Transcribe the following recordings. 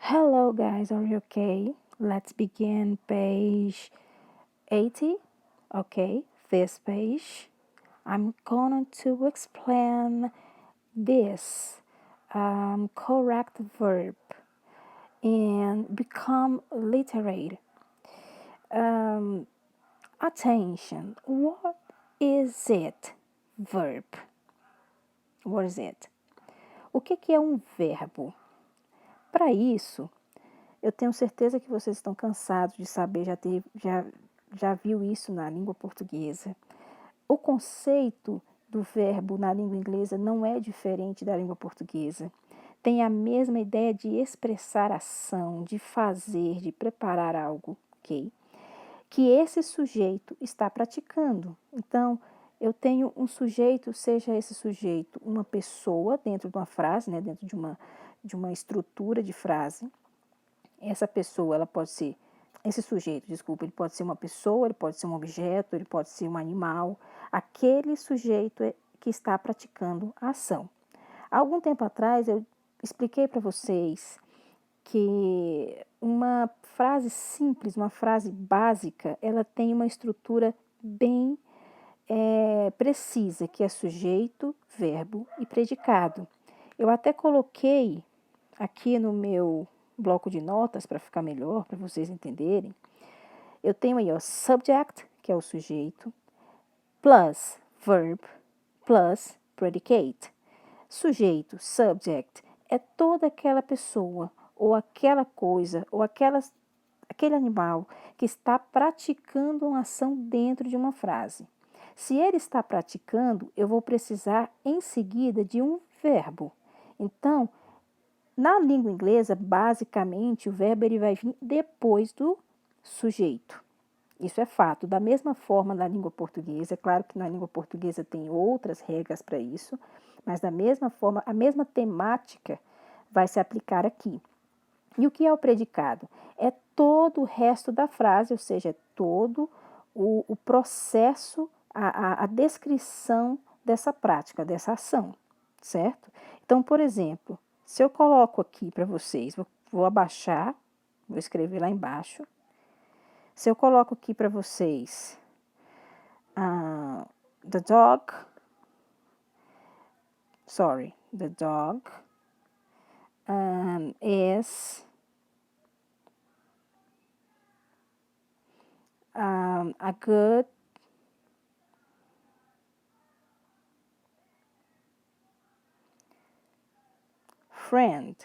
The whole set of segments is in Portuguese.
Hello guys, are you okay? Let's begin page 80. Okay, this page. I'm going to explain this correct verb and become literate. Um, Attention, what is it? Verb. What is it? O que é um verbo? Para isso, eu tenho certeza que vocês estão cansados de saber, já viu isso na língua portuguesa. O conceito do verbo na língua inglesa não é diferente da língua portuguesa. Tem a mesma ideia de expressar ação, de fazer, de preparar algo, ok? Que esse sujeito está praticando. Então, eu tenho um sujeito, seja esse sujeito uma pessoa dentro de uma frase, né, dentro de uma estrutura de frase. Essa pessoa, ela pode ser, esse sujeito, desculpa, ele pode ser uma pessoa, ele pode ser um objeto, ele pode ser um animal. Aquele sujeito que está praticando a ação. Há algum tempo atrás, eu expliquei para vocês que uma frase simples, uma frase básica, ela tem uma estrutura bem precisa, que é sujeito, verbo e predicado. Eu até coloquei aqui no meu bloco de notas para ficar melhor, para vocês entenderem. Eu tenho aí o subject, que é o sujeito, plus verb, plus predicate. Sujeito, subject, é toda aquela pessoa, ou aquela coisa, ou aquele animal que está praticando uma ação dentro de uma frase. Se ele está praticando, eu vou precisar em seguida de um verbo. Então, na língua inglesa, basicamente, o verbo ele vai vir depois do sujeito. Isso é fato. Da mesma forma na língua portuguesa, é claro que na língua portuguesa tem outras regras para isso, mas da mesma forma, a mesma temática vai se aplicar aqui. E o que é o predicado? É todo o resto da frase, ou seja, todo o processo, a descrição dessa prática, dessa ação, certo? Então, por exemplo, se eu coloco aqui para vocês, vou abaixar, vou escrever lá embaixo. Se eu coloco aqui para vocês, the dog is a good friend.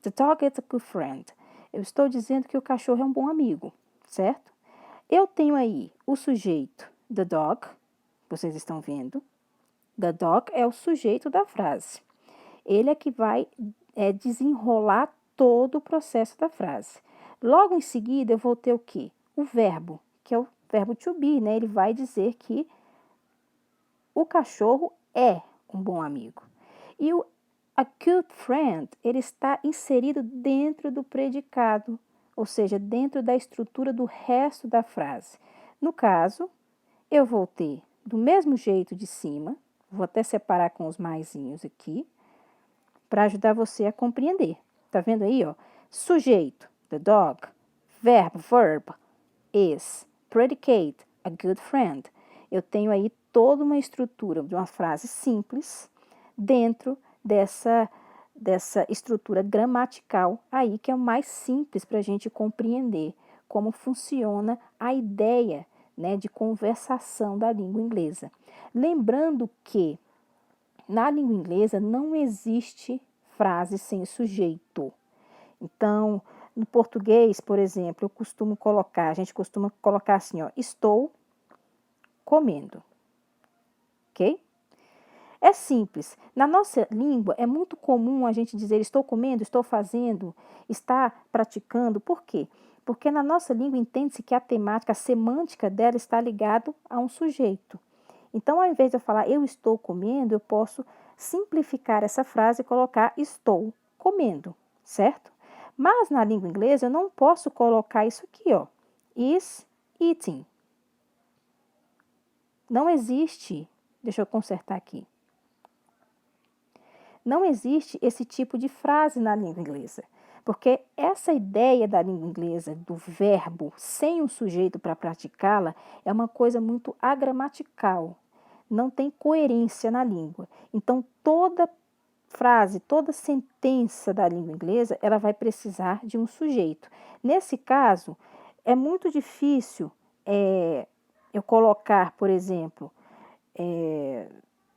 The dog is a good friend. Eu estou dizendo que o cachorro é um bom amigo, certo? Eu tenho aí o sujeito, the dog, vocês estão vendo. The dog é o sujeito da frase. Ele é que vai desenrolar todo o processo da frase. Logo em seguida, eu vou ter o quê? O verbo, que é o verbo to be, né? Ele vai dizer que o cachorro é um bom amigo. E o a good friend, ele está inserido dentro do predicado, ou seja, dentro da estrutura do resto da frase. No caso, eu vou ter do mesmo jeito de cima, vou até separar com os maisinhos aqui, para ajudar você a compreender. Tá vendo aí, ó? Sujeito, the dog, verb, is, predicate, a good friend. Eu tenho aí toda uma estrutura de uma frase simples dentro dessa estrutura gramatical aí, que é o mais simples para a gente compreender como funciona a ideia, né, de conversação da língua inglesa. Lembrando que na língua inglesa não existe frase sem sujeito. Então, no português, por exemplo, a gente costuma colocar assim, ó, estou comendo, ok? É simples. Na nossa língua é muito comum a gente dizer estou comendo, estou fazendo, está praticando. Por quê? Porque na nossa língua entende-se que a temática, a semântica dela está ligada a um sujeito. Então, ao invés de eu falar eu estou comendo, eu posso simplificar essa frase e colocar estou comendo, certo? Mas na língua inglesa eu não posso colocar isso aqui, ó. Is eating. Não existe. Deixa eu consertar aqui. Não existe esse tipo de frase na língua inglesa, porque essa ideia da língua inglesa, do verbo sem um sujeito para praticá-la, é uma coisa muito agramatical, não tem coerência na língua. Então, toda frase, toda sentença da língua inglesa, ela vai precisar de um sujeito. Nesse caso, é muito difícil eu colocar, por exemplo,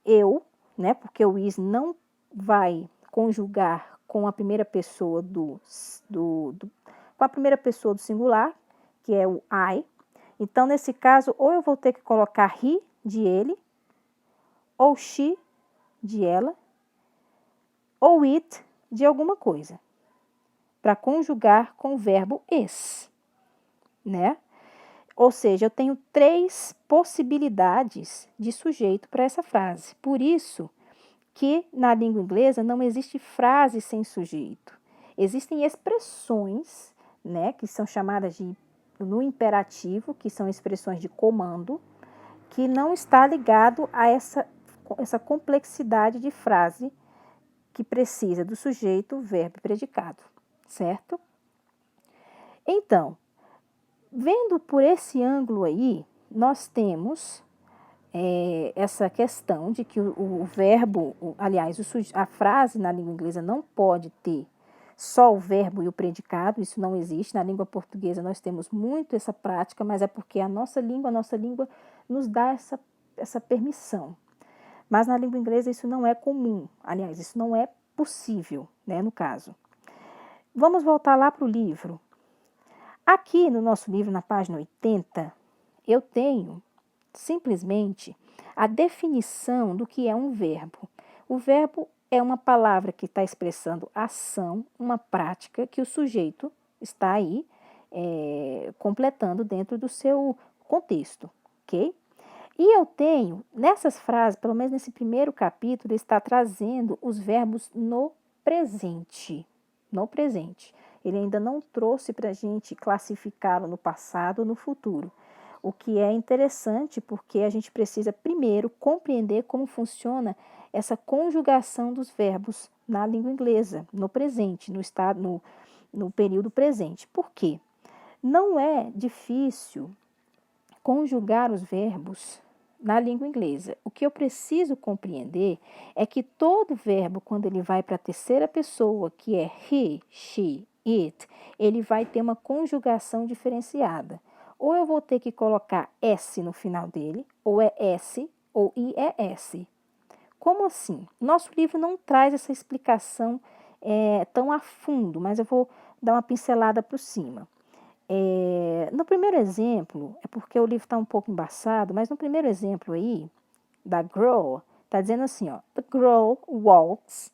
eu, né? Porque o is não vai conjugar com a primeira pessoa com a primeira pessoa do singular, que é o I. Então, nesse caso, ou eu vou ter que colocar he de ele, ou she de ela, ou it de alguma coisa, para conjugar com o verbo is, né? Ou seja, eu tenho 3 possibilidades de sujeito para essa frase. Por isso que na língua inglesa não existe frase sem sujeito. Existem expressões, né, que são chamadas de no imperativo, que são expressões de comando, que não está ligado a essa complexidade de frase que precisa do sujeito, verbo e predicado, certo? Então, vendo por esse ângulo aí, nós temos essa questão de que o verbo, aliás, a frase na língua inglesa não pode ter só o verbo e o predicado, isso não existe. Na língua portuguesa nós temos muito essa prática, mas é porque a nossa língua nos dá essa permissão. Mas na língua inglesa isso não é comum, aliás, isso não é possível, né, no caso. Vamos voltar lá para o livro. Aqui no nosso livro, na página 80, eu tenho simplesmente a definição do que é um verbo. O verbo é uma palavra que está expressando ação, uma prática que o sujeito está aí completando dentro do seu contexto, ok? E eu tenho, nessas frases, pelo menos nesse primeiro capítulo, ele está trazendo os verbos no presente. No presente. Ele ainda não trouxe para a gente classificá-lo no passado ou no futuro. O que é interessante porque a gente precisa primeiro compreender como funciona essa conjugação dos verbos na língua inglesa, no presente, no período presente. Por quê? Não é difícil conjugar os verbos na língua inglesa. O que eu preciso compreender é que todo verbo, quando ele vai para a terceira pessoa, que é he, she, it, ele vai ter uma conjugação diferenciada. Ou eu vou ter que colocar S no final dele, ou é S, ou IES. Como assim? Nosso livro não traz essa explicação tão a fundo, mas eu vou dar uma pincelada por cima. No primeiro exemplo, é porque o livro está um pouco embaçado, mas no primeiro exemplo aí, da girl, está dizendo assim, ó, the girl walks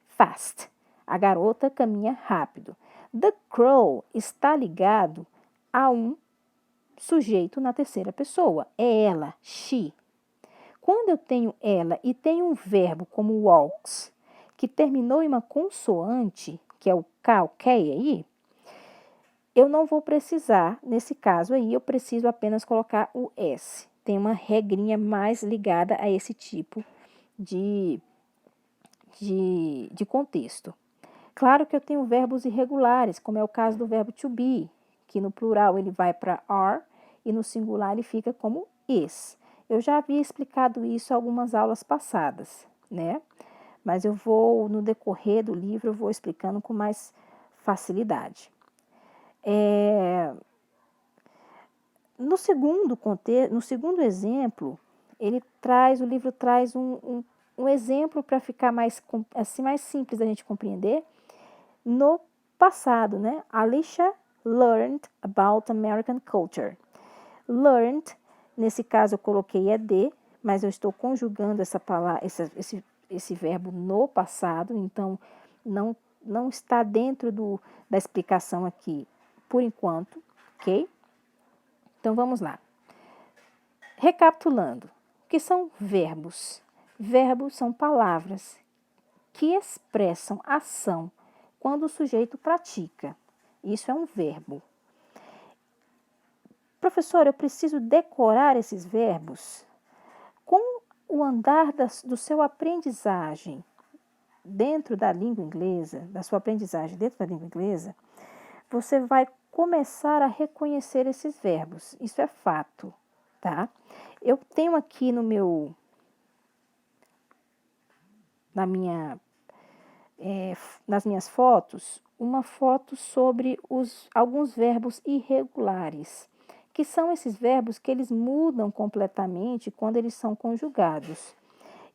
fast. A garota caminha rápido. The girl está ligado a um sujeito na terceira pessoa. É ela, she. Quando eu tenho ela e tenho um verbo como walks, que terminou em uma consoante, que é o K, o K aí, eu não vou precisar, nesse caso aí, eu preciso apenas colocar o S. Tem uma regrinha mais ligada a esse tipo de contexto. Claro que eu tenho verbos irregulares, como é o caso do verbo to be, que no plural ele vai para are e no singular ele fica como is. Eu já havia explicado isso em algumas aulas passadas, né? Mas eu vou, no decorrer do livro, eu vou explicando com mais facilidade. No segundo exemplo, o livro traz um exemplo para ficar mais simples da gente compreender. No passado, né? Alicia learned about American culture. Learned, nesse caso eu coloquei ED, mas eu estou conjugando essa palavra, esse verbo no passado, então não está dentro da explicação aqui por enquanto, ok? Então vamos lá. Recapitulando, o que são verbos? Verbos são palavras que expressam ação quando o sujeito pratica. Isso é um verbo. Professor, eu preciso decorar esses verbos? Com o andar do seu aprendizagem, dentro da língua inglesa, da sua aprendizagem dentro da língua inglesa, você vai começar a reconhecer esses verbos. Isso é fato, tá? Eu tenho aqui nas minhas fotos, uma foto sobre alguns verbos irregulares, que são esses verbos que eles mudam completamente quando eles são conjugados.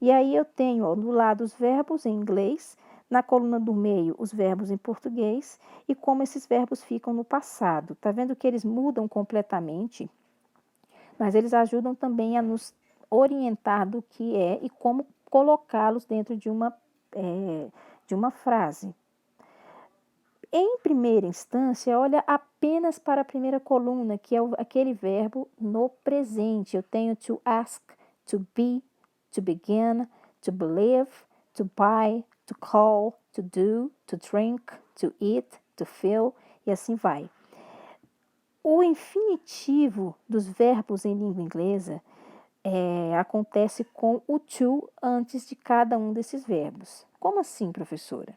E aí eu tenho, ó, do lado os verbos em inglês, na coluna do meio os verbos em português e como esses verbos ficam no passado. Tá vendo que eles mudam completamente, mas eles ajudam também a nos orientar do que é e como colocá-los dentro de uma frase. Em primeira instância, olha apenas para a primeira coluna, que é aquele verbo no presente. Eu tenho to ask, to be, to begin, to believe, to buy, to call, to do, to drink, to eat, to feel, e assim vai. O infinitivo dos verbos em língua inglesa acontece com o to antes de cada um desses verbos. Como assim, professora?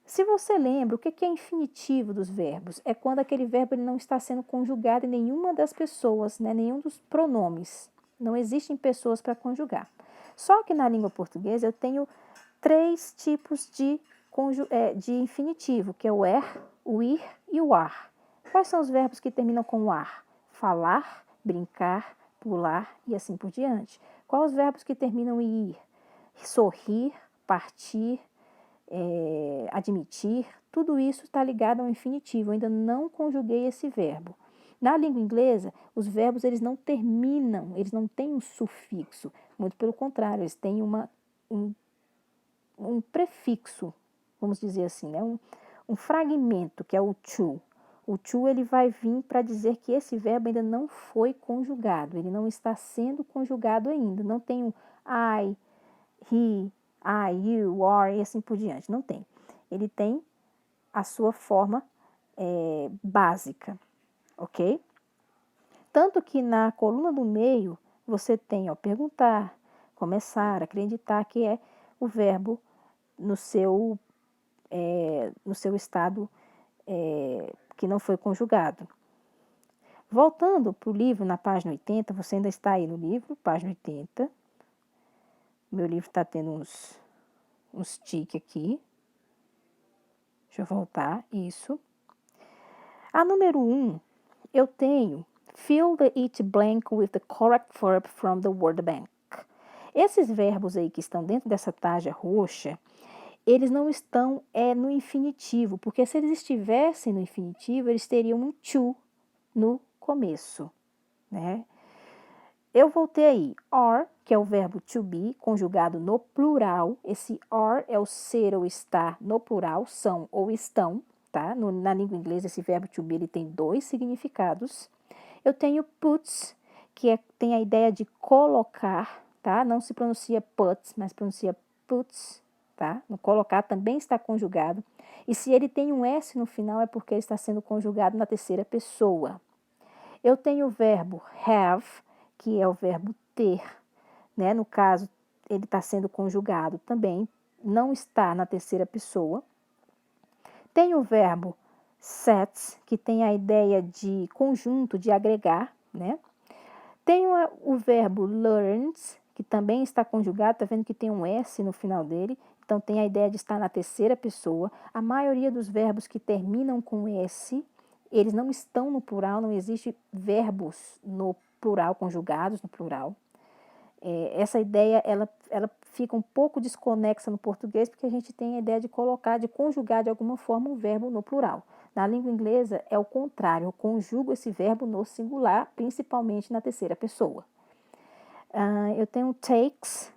Se você lembra, o que é infinitivo dos verbos? É quando aquele verbo ele não está sendo conjugado em nenhuma das pessoas, né? Nenhum dos pronomes. Não existem pessoas para conjugar. Só que na língua portuguesa eu tenho 3 tipos de infinitivo, que é o er, o ir e o ar. Quais são os verbos que terminam com o ar? Falar, brincar, pular e assim por diante. Quais os verbos que terminam em ir? Sorrir, partir, admitir, tudo isso está ligado ao infinitivo. Eu ainda não conjuguei esse verbo. Na língua inglesa, os verbos eles não terminam, eles não têm um sufixo. Muito pelo contrário, eles têm um prefixo, vamos dizer assim, né? Um fragmento, que é o to. O to ele vai vir para dizer que esse verbo ainda não foi conjugado, ele não está sendo conjugado ainda. Não tem um I, he, I, you, are e assim por diante. Não tem. Ele tem a sua forma básica, ok? Tanto que na coluna do meio você tem, ó, perguntar, começar, acreditar, que é o verbo no seu estado que não foi conjugado. Voltando para o livro na página 80, você ainda está aí no livro, página 80. Meu livro está tendo uns tique aqui. Deixa eu voltar, isso. A número 1, eu tenho fill the it blank with the correct verb from the word bank. Esses verbos aí que estão dentro dessa tarja roxa, eles não estão no infinitivo, porque se eles estivessem no infinitivo, eles teriam um to no começo, né? Eu voltei aí, are, que é o verbo to be, conjugado no plural. Esse are é o ser ou estar no plural, são ou estão, tá? Na língua inglesa, esse verbo to be ele tem 2 significados. Eu tenho puts, que tem a ideia de colocar, tá? Não se pronuncia puts, mas pronuncia puts, tá? No colocar também está conjugado. E se ele tem um S no final, é porque ele está sendo conjugado na terceira pessoa. Eu tenho o verbo have, que é o verbo ter, né? No caso, ele está sendo conjugado também, não está na terceira pessoa. Tem o verbo set, que tem a ideia de conjunto, de agregar, né? Tem o verbo learns, que também está conjugado, tá vendo que tem um S no final dele, então tem a ideia de estar na terceira pessoa. A maioria dos verbos que terminam com S, eles não estão no plural, não existe verbos no plural, conjugados no plural. Essa ideia, ela fica um pouco desconexa no português, porque a gente tem a ideia de colocar, de conjugar de alguma forma um verbo no plural. Na língua inglesa é o contrário, eu conjugo esse verbo no singular, principalmente na terceira pessoa. Eu tenho takes,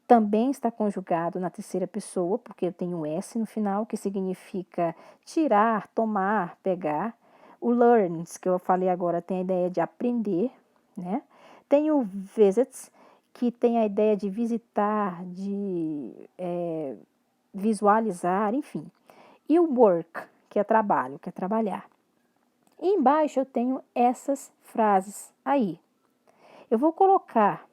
também está conjugado na terceira pessoa, porque eu tenho S no final, que significa tirar, tomar, pegar. O learns, que eu falei agora, tem a ideia de aprender, né? Tem o visits, que tem a ideia de visitar, de visualizar, enfim. E o work, que é trabalho, que é trabalhar. E embaixo eu tenho essas frases aí. Eu vou colocar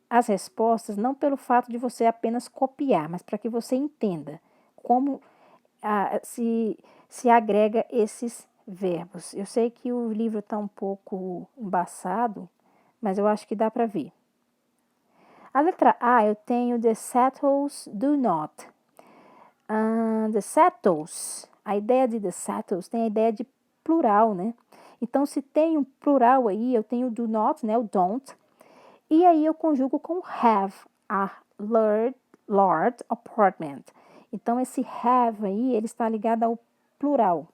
as respostas não pelo fato de você apenas copiar, mas para que você entenda como se agrega esses verbos. Eu sei que o livro está um pouco embaçado, mas eu acho que dá para ver. A letra A eu tenho the settles do not. The settles, a ideia de the settles tem a ideia de plural, né? Então, se tem um plural aí, eu tenho do not, né? O don't. E aí eu conjugo com have, a large apartment. Então, esse have aí, ele está ligado ao plural,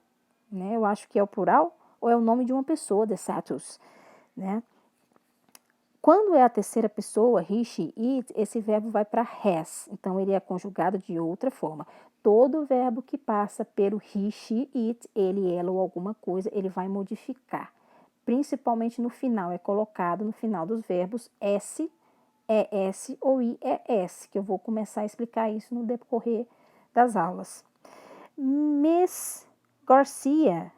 né? Eu acho que é o plural ou é o nome de uma pessoa, the settles, né? Quando é a terceira pessoa, he, she, it, esse verbo vai para has. Então, ele é conjugado de outra forma. Todo verbo que passa pelo he, she, it, ele, ela ou alguma coisa, ele vai modificar. Principalmente no final, é colocado no final dos verbos S, ES ou IES, que eu vou começar a explicar isso no decorrer das aulas. Miss Garcia.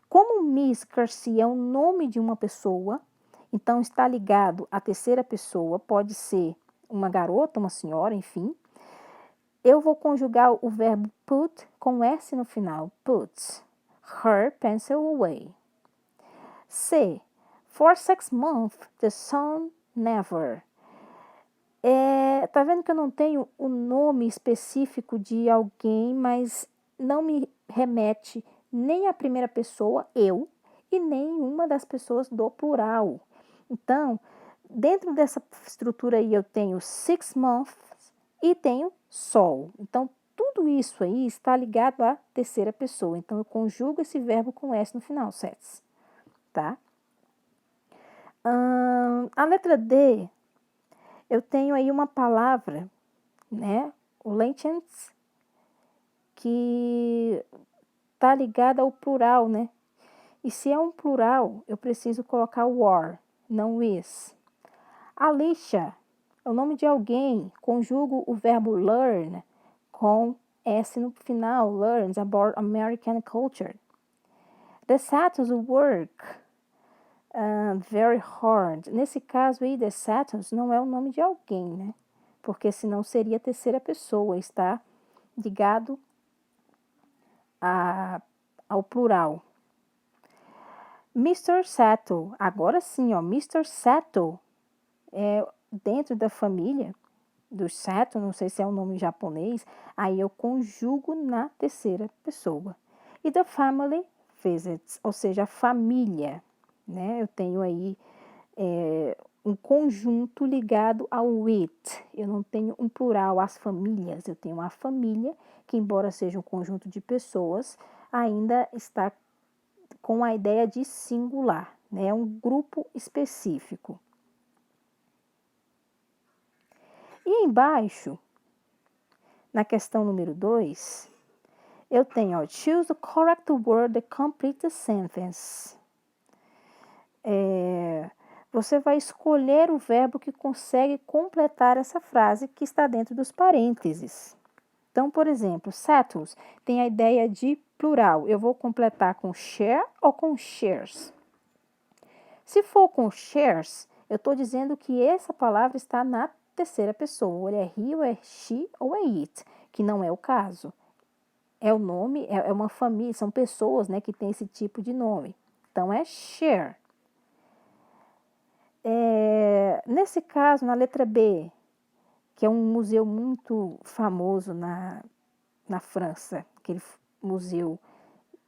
Como Miss Garcia é o nome de uma pessoa, então está ligado à terceira pessoa, pode ser uma garota, uma senhora, enfim. Eu vou conjugar o verbo put com S no final. Puts her pencil away. C. For 6 months, the sun never. Tá vendo que eu não tenho o nome específico de alguém, mas não me remete nem à primeira pessoa, eu, e nem uma das pessoas do plural. Então, dentro dessa estrutura aí eu tenho 6 months e tenho sol. Então, tudo isso aí está ligado à terceira pessoa. Então, eu conjugo esse verbo com S no final, sets, tá? A letra D, eu tenho aí uma palavra, né? O lentens, que tá ligada ao plural, né? E se é um plural, eu preciso colocar o or, não is. Alicia é o nome de alguém, conjugo o verbo learn com S no final, learns about American culture. The Saturns work very hard. Nesse caso aí, the Saturns não é o nome de alguém, né? Porque senão seria a terceira pessoa, está ligado ao plural. Mr. Sato, agora sim, ó, Mr. Sato é dentro da família do Sato, não sei se é um nome japonês, aí eu conjugo na terceira pessoa. E the family visits, ou seja, a família, né? Eu tenho aí um conjunto ligado ao it. Eu não tenho um plural, as famílias. Eu tenho a família, que embora seja um conjunto de pessoas, ainda está com a ideia de singular, né? É um grupo específico. E embaixo, na questão número 2, eu tenho, ó, choose the correct word to complete the sentence. Você vai escolher o verbo que consegue completar essa frase que está dentro dos parênteses. Então, por exemplo, settles tem a ideia de plural. Eu vou completar com share ou com shares. Se for com shares, eu estou dizendo que essa palavra está na terceira pessoa. Ou é he, ou é she, ou é it, que não é o caso. É o nome, é uma família, são pessoas, né, que tem esse tipo de nome. Então, é share. Nesse caso, na letra B, que é um museu muito famoso na França, aquele museu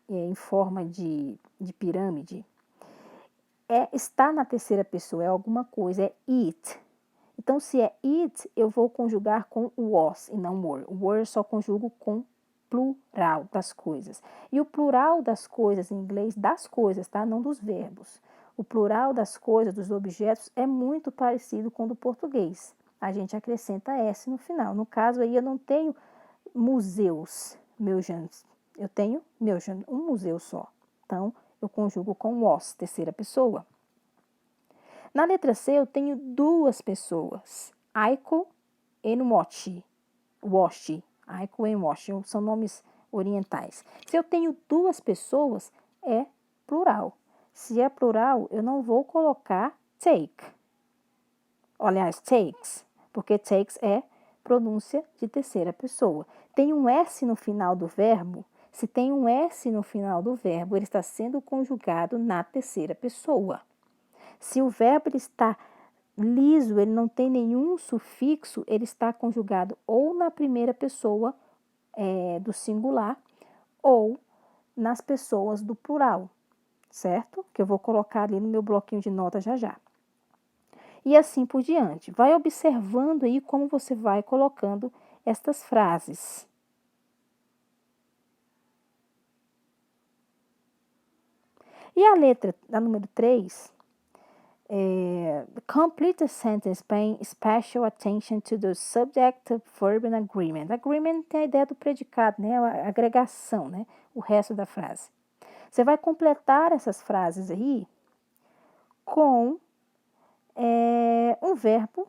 em forma de pirâmide, está na terceira pessoa, é alguma coisa, é it. Então, se é it, eu vou conjugar com was e não were. O were eu só conjugo com plural das coisas. E o plural das coisas em inglês, das coisas, tá? Não dos verbos. O plural das coisas, dos objetos, é muito parecido com o do português. A gente acrescenta S no final. No caso aí, eu não tenho museus, meus. Eu tenho meus, um museu só. Então, eu conjugo com was, terceira pessoa. Na letra C, eu tenho duas pessoas. Aiko e Mochi. Washi. Aiko e Mochi. São nomes orientais. Se eu tenho duas pessoas, é plural. Se é plural, eu não vou colocar take. aliás, takes, porque takes é pronúncia de terceira pessoa. Tem um S no final do verbo. Se tem um S no final do verbo, ele está sendo conjugado na terceira pessoa. Se o verbo está liso, ele não tem nenhum sufixo, ele está conjugado ou na primeira pessoa do singular ou nas pessoas do plural, certo? Que eu vou colocar ali no meu bloquinho de notas já já. E assim por diante. Vai observando aí como você vai colocando estas frases. E a letra, a número 3, complete the sentence paying special attention to the subject, verb and agreement. Agreement tem a ideia do predicado, né? A agregação, né? O resto da frase. Você vai completar essas frases aí com um verbo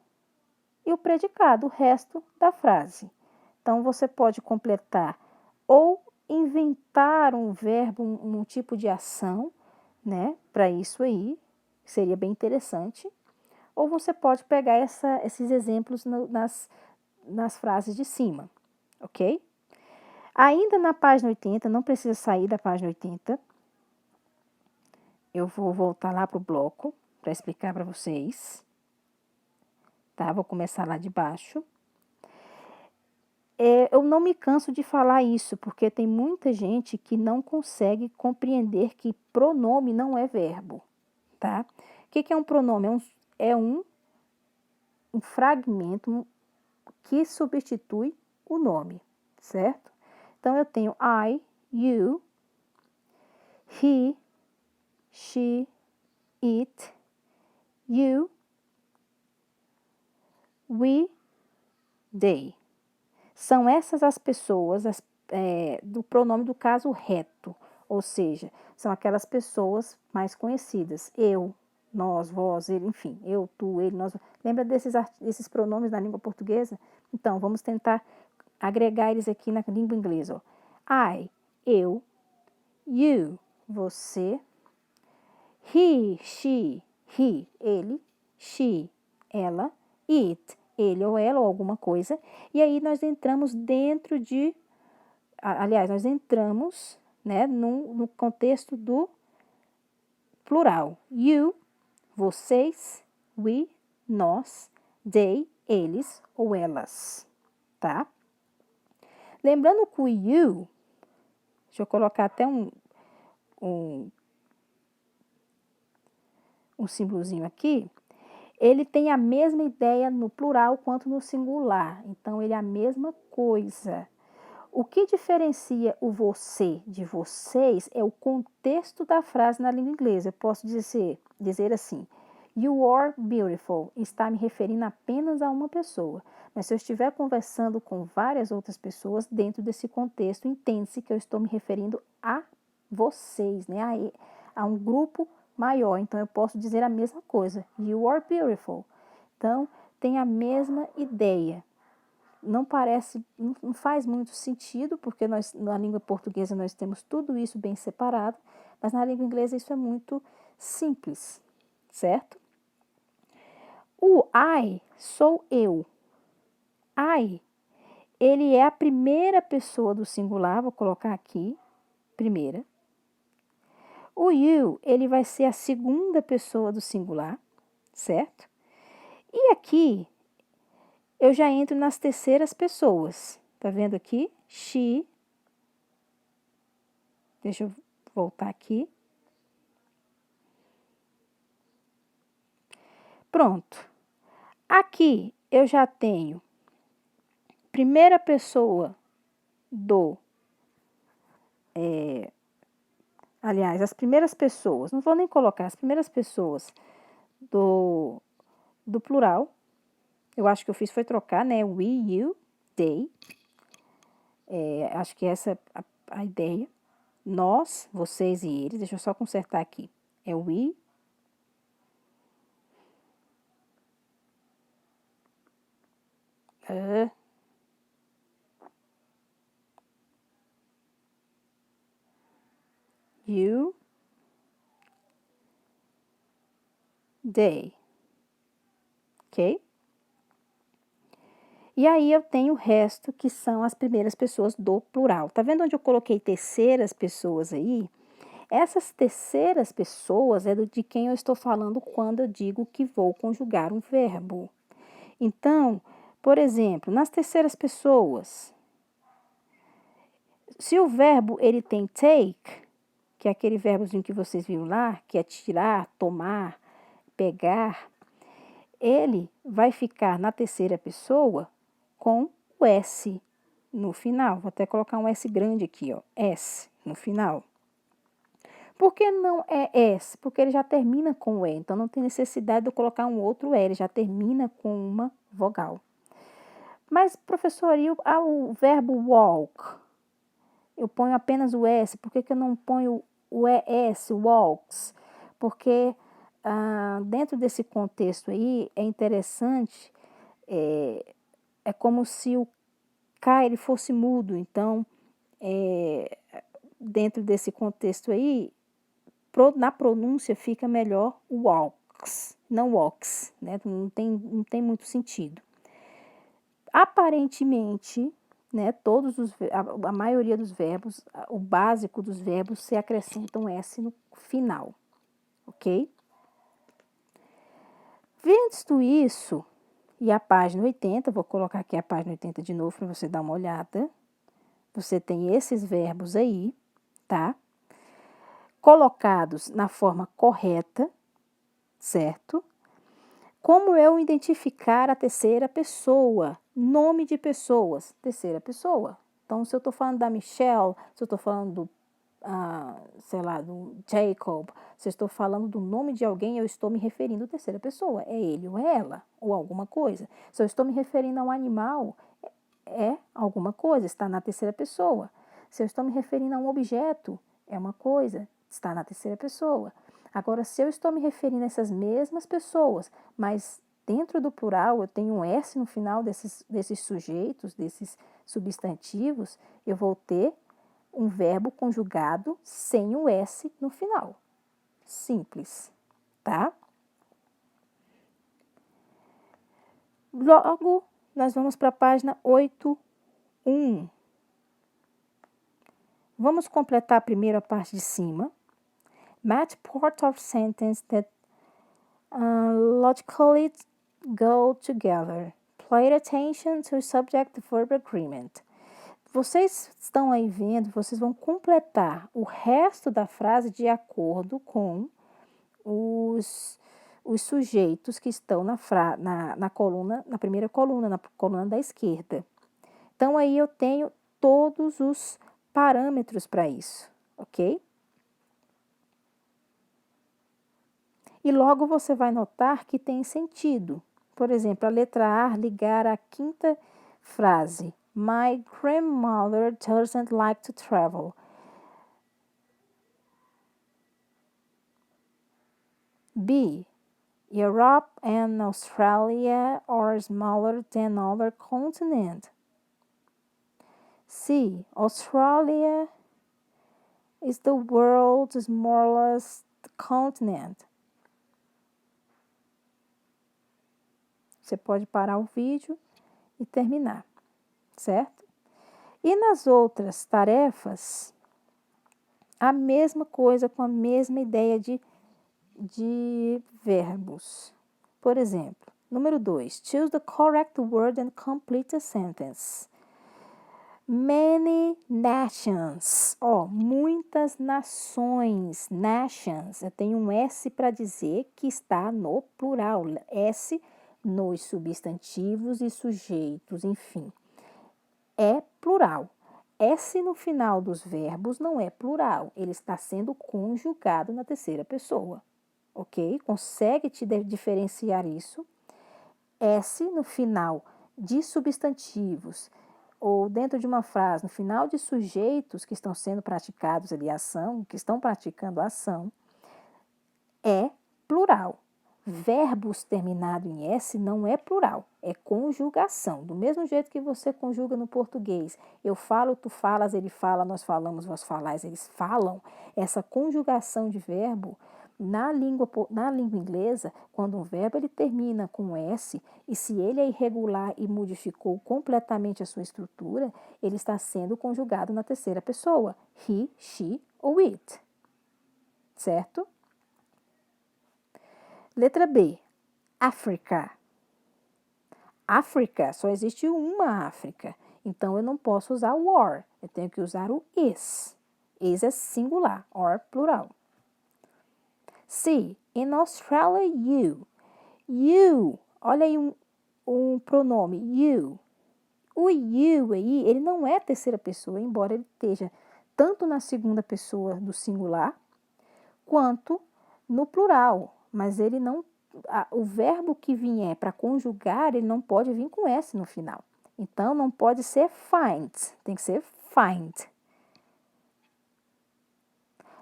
e o predicado, o resto da frase. Então, você pode completar ou inventar um verbo, um tipo de ação, né? Para isso aí, seria bem interessante. Ou você pode pegar esses exemplos nas frases de cima, ok? Ainda na página 80, não precisa sair da página 80. Eu vou voltar lá para o bloco para explicar para vocês. Tá? Vou começar lá de baixo. Eu não me canso de falar isso, porque tem muita gente que não consegue compreender que pronome não é verbo, tá? O que é um pronome? É um fragmento que substitui o nome, certo? Então, eu tenho I, you, he, she, it, you, we, they. São essas as pessoas do pronome do caso reto, ou seja, são aquelas pessoas mais conhecidas. Eu, nós, vós, ele, enfim, eu, tu, ele, nós. Lembra desses pronomes na língua portuguesa? Então, vamos tentar agregar eles aqui na língua inglesa. Ó. I, eu, you, você, he, she, ele, she, ela, it, ele ou ela ou alguma coisa, e aí nós entramos dentro de, aliás, nós entramos, né, no contexto do plural. You, vocês, we, nós, they, eles ou elas, tá? Lembrando que o you, deixa eu colocar até um símbolozinho aqui, ele tem a mesma ideia no plural quanto no singular. Então, ele é a mesma coisa. O que diferencia o você de vocês é o contexto da frase na língua inglesa. Eu posso dizer assim, you are beautiful, está me referindo apenas a uma pessoa. Mas se eu estiver conversando com várias outras pessoas, dentro desse contexto, entende-se que eu estou me referindo a vocês, né? A um grupo maior. Então, eu posso dizer a mesma coisa. You are beautiful. Então, tem a mesma ideia. Não faz muito sentido, porque na língua portuguesa nós temos tudo isso bem separado, mas na língua inglesa isso é muito simples, certo? O I sou eu. I, ele é a primeira pessoa do singular, vou colocar aqui, primeira. O you, ele vai ser a segunda pessoa do singular, certo? E aqui, eu já entro nas terceiras pessoas. Tá vendo aqui? She. Deixa eu voltar aqui. Pronto. Aqui, eu já tenho primeira pessoa do... aliás, as primeiras pessoas, não vou nem colocar, as primeiras pessoas do plural. Eu acho que eu fiz foi trocar, né? We, you, they. Acho que essa é a ideia. Nós, vocês e eles. Deixa eu só consertar aqui. É we. You. They. Ok? ok? E aí eu tenho o resto, que são as primeiras pessoas do plural. Tá vendo onde eu coloquei terceiras pessoas aí? Essas terceiras pessoas é de quem eu estou falando quando eu digo que vou conjugar um verbo. Então, por exemplo, nas terceiras pessoas, se o verbo ele tem take, que é aquele verbozinho que vocês viram lá, que é tirar, tomar, pegar, ele vai ficar na terceira pessoa com o S no final. Vou até colocar um S grande aqui, ó, S no final. Por que não é S? Porque ele já termina com o E, então não tem necessidade de eu colocar um outro E, ele já termina com uma vogal. Mas, professor, e o verbo walk? Eu ponho apenas o S, por que eu não ponho o ES, walks? Porque dentro desse contexto aí é interessante, é como se o K ele fosse mudo, então dentro desse contexto aí, na pronúncia fica melhor walks, não walks, né? Não tem muito sentido. Aparentemente, né, a maioria dos verbos, o básico dos verbos, se acrescentam S no final, ok? Visto isso, e a página 80, vou colocar aqui a página 80 de novo para você dar uma olhada. Você tem esses verbos aí, tá? Colocados na forma correta, certo? Como eu identificar a terceira pessoa? Nome de pessoas, terceira pessoa. Então, se eu estou falando da Michelle, se eu estou falando do, sei lá, do Jacob, se eu estou falando do nome de alguém, eu estou me referindo à terceira pessoa. É ele ou é ela, ou alguma coisa. Se eu estou me referindo a um animal, é alguma coisa, está na terceira pessoa. Se eu estou me referindo a um objeto, é uma coisa, está na terceira pessoa. Agora, se eu estou me referindo a essas mesmas pessoas, mas dentro do plural eu tenho um S no final desses sujeitos, desses substantivos, eu vou ter um verbo conjugado sem o S no final. Simples, tá? Logo, nós vamos para a página 8.1. Vamos completar primeiro a parte de cima. Match part of sentence that logically go together. Pay attention to subject-verb agreement. Vocês estão aí vendo, vocês vão completar o resto da frase de acordo com os sujeitos que estão na coluna, na primeira coluna, na coluna da esquerda. Então, aí eu tenho todos os parâmetros para isso, ok? E logo você vai notar que tem sentido. Por exemplo, a letra A ligar à quinta frase. My grandmother doesn't like to travel. B. Europe and Australia are smaller than other continents. C. Australia is the world's smallest continent. Você pode parar o vídeo e terminar, certo? E nas outras tarefas, a mesma coisa com a mesma ideia de verbos. Por exemplo, número 2, choose the correct word and complete a sentence. Many nations. Muitas nações. Nations. Eu tenho um S para dizer que está no plural. S nos substantivos e sujeitos, enfim. É plural. S no final dos verbos não é plural. Ele está sendo conjugado na terceira pessoa. Ok? Consegue te diferenciar isso? S no final de substantivos ou dentro de uma frase, no final de sujeitos que estão sendo praticados ali a ação, que estão praticando a ação, é plural. Verbos terminados em S não é plural, é conjugação. Do mesmo jeito que você conjuga no português, eu falo, tu falas, ele fala, nós falamos, vós falais, eles falam. Essa conjugação de verbo Na língua inglesa, quando um verbo ele termina com S, e se ele é irregular e modificou completamente a sua estrutura, ele está sendo conjugado na terceira pessoa. He, she ou it. Certo? Letra B. África. África, só existe uma África. Então, eu não posso usar o or. Eu tenho que usar o is. Is é singular, or plural. C. In Australia, you. You. Olha aí um pronome. You. O you aí, ele não é terceira pessoa, embora ele esteja tanto na segunda pessoa do singular, quanto no plural. Mas ele não... o verbo que vier para conjugar, ele não pode vir com S no final. Então, não pode ser find, tem que ser find.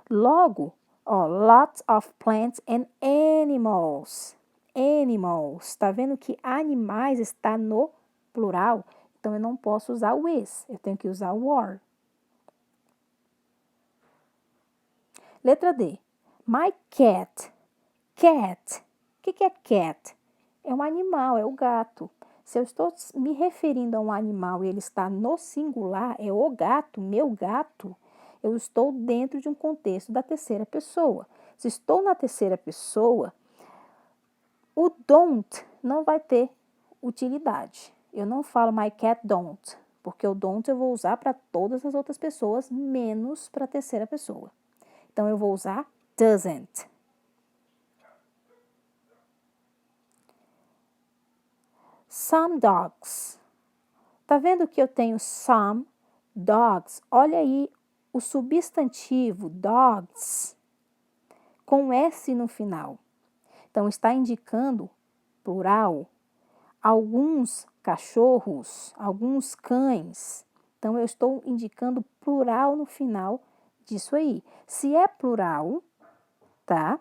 Logo, lots of plants and animals. Animals. Tá vendo que animais está no plural? Então, eu não posso usar o is, eu tenho que usar o or. Letra D. My cat. Cat. O que é cat? É um animal, é o gato. Se eu estou me referindo a um animal e ele está no singular, é o gato, meu gato, eu estou dentro de um contexto da terceira pessoa. Se estou na terceira pessoa, o don't não vai ter utilidade. Eu não falo my cat don't, porque o don't eu vou usar para todas as outras pessoas, menos para a terceira pessoa. Então, eu vou usar doesn't. Some dogs. Tá vendo que eu tenho some dogs? Olha aí o substantivo dogs com S no final. Então, está indicando plural. Alguns cachorros, alguns cães. Então, eu estou indicando plural no final disso aí. Se é plural, tá?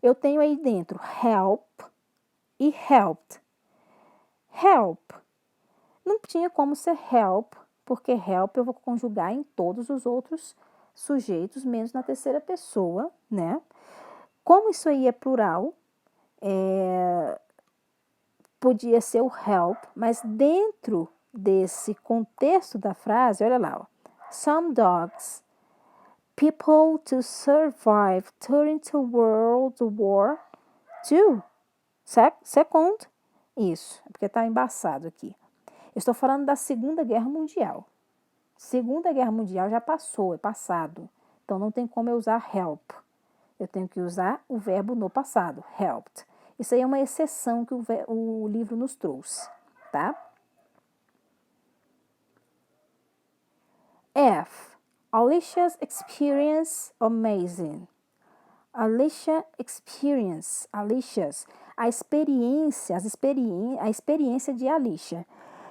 Eu tenho aí dentro help e helped. Help. Não tinha como ser help, porque help eu vou conjugar em todos os outros sujeitos, menos na terceira pessoa, né? Como isso aí é plural, podia ser o help, mas dentro desse contexto da frase, olha lá, ó, some dogs, people to survive during the World War II. Second, isso, porque está embaçado aqui. Eu estou falando da Segunda Guerra Mundial. Segunda Guerra Mundial já passou, é passado. Então, não tem como eu usar help. Eu tenho que usar o verbo no passado, helped. Isso aí é uma exceção que o livro nos trouxe, tá? F. Alicia's experience amazing. Alicia experience. Alicia's. A experiência de Alicia.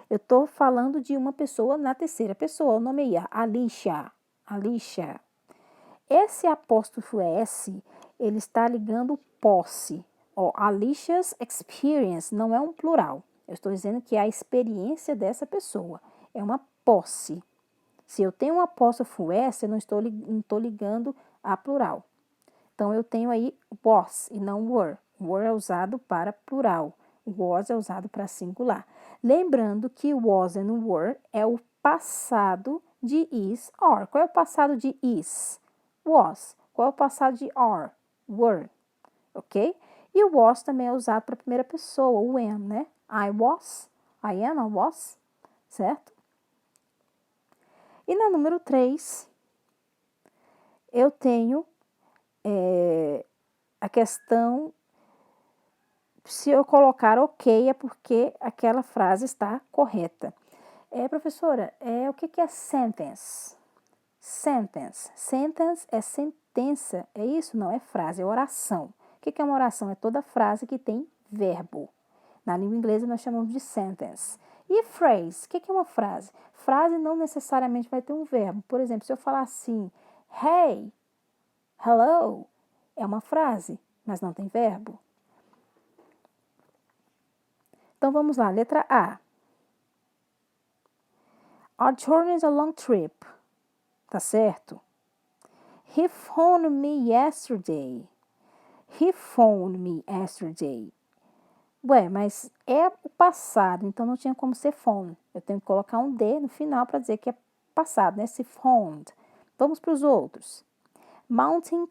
Eu estou falando de uma pessoa na terceira pessoa. Eu nomeei Alicia. Alicia. Esse apóstrofo S, ele está ligando posse. Alicia's experience não é um plural. Eu estou dizendo que é a experiência dessa pessoa. É uma posse. Se eu tenho um apóstrofo S, eu não estou ligando a plural. Então, eu tenho aí was e não were. Were é usado para plural. Was é usado para singular. Lembrando que was and were é o passado de is, or. Qual é o passado de is? Was. Qual é o passado de are? Were. Ok? E o was também é usado para a primeira pessoa, o am, né? I was, I am, I was. Certo? E na número 3, eu tenho a questão, se eu colocar ok, é porque aquela frase está correta. Professora, o que é sentence? Sentence. Sentence é sentença, é isso? Não, é frase, é oração. O que é uma oração? É toda frase que tem verbo. Na língua inglesa nós chamamos de sentence. E phrase? O que é uma frase? Frase não necessariamente vai ter um verbo. Por exemplo, se eu falar assim, hey, hello, é uma frase, mas não tem verbo. Então, vamos lá. Letra A. Our journey is a long trip. Tá certo? He phoned me yesterday. He phoned me yesterday. Ué, mas é o passado, então não tinha como ser phone. Eu tenho que colocar um D no final para dizer que é passado, né? Se phoned. Vamos para os outros. Mountain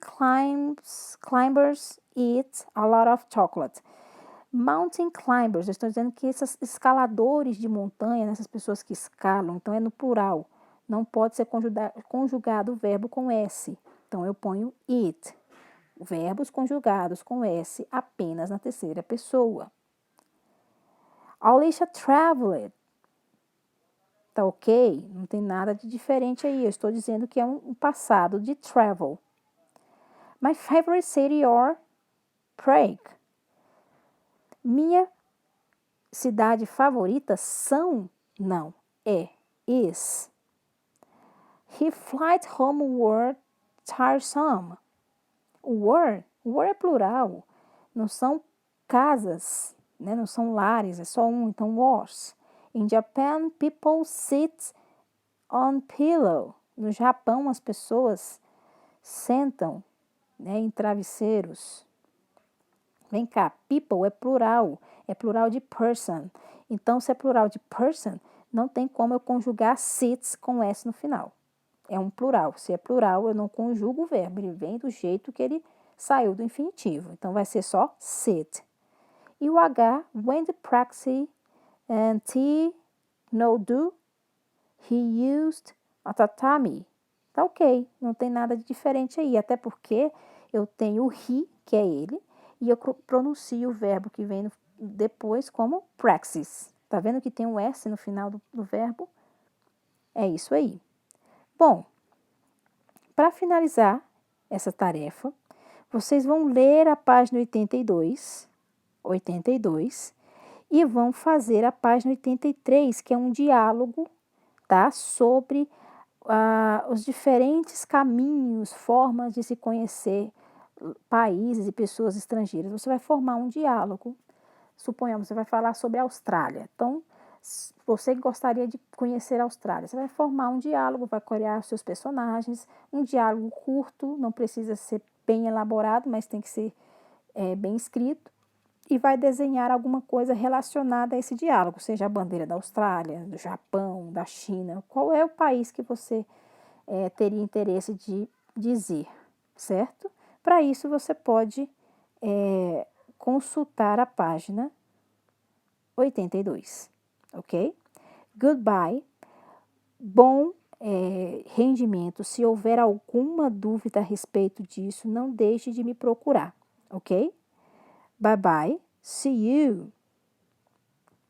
climbers eat a lot of chocolate. Mountain climbers, eu estou dizendo que esses escaladores de montanha, essas pessoas que escalam, então é no plural. Não pode ser conjugado o verbo com S. Então eu ponho it. Verbos conjugados com S apenas na terceira pessoa. Alicia traveled. Tá ok? Não tem nada de diferente aí. Eu estou dizendo que é um passado de travel. My favorite city or Prague. Minha cidade favorita são, não, é, is. He flight homeward tiresome. Were é plural. Não são casas, né? Não são lares, é só um, então was. In Japan, people sit on pillow. No Japão, as pessoas sentam, né, em travesseiros. Vem cá, people é plural de person. Então, se é plural de person, não tem como eu conjugar sits com S no final. É um plural. Se é plural, eu não conjugo o verbo. Ele vem do jeito que ele saiu do infinitivo. Então, vai ser só sit. E o H, when the praxis and T no do, he used a tatami. Tá ok, não tem nada de diferente aí. Até porque eu tenho o he, que é ele, e eu pronuncio o verbo que vem depois como praxis. Tá vendo que tem um S no final do verbo? É isso aí. Bom, para finalizar essa tarefa, vocês vão ler a página 82 e vão fazer a página 83, que é um diálogo, tá? Sobre os diferentes caminhos, formas de se conhecer países e pessoas estrangeiras. Você vai formar um diálogo. Suponhamos, você vai falar sobre a Austrália. Então, você gostaria de conhecer a Austrália. Você vai formar um diálogo, vai criar os seus personagens. Um diálogo curto, não precisa ser bem elaborado, mas tem que ser bem escrito. E vai desenhar alguma coisa relacionada a esse diálogo, seja a bandeira da Austrália, do Japão, da China. Qual é o país que você teria interesse de dizer, certo? Para isso, você pode consultar a página 82, ok? Goodbye. Bom rendimento. Se houver alguma dúvida a respeito disso, não deixe de me procurar, ok? Bye bye. See you.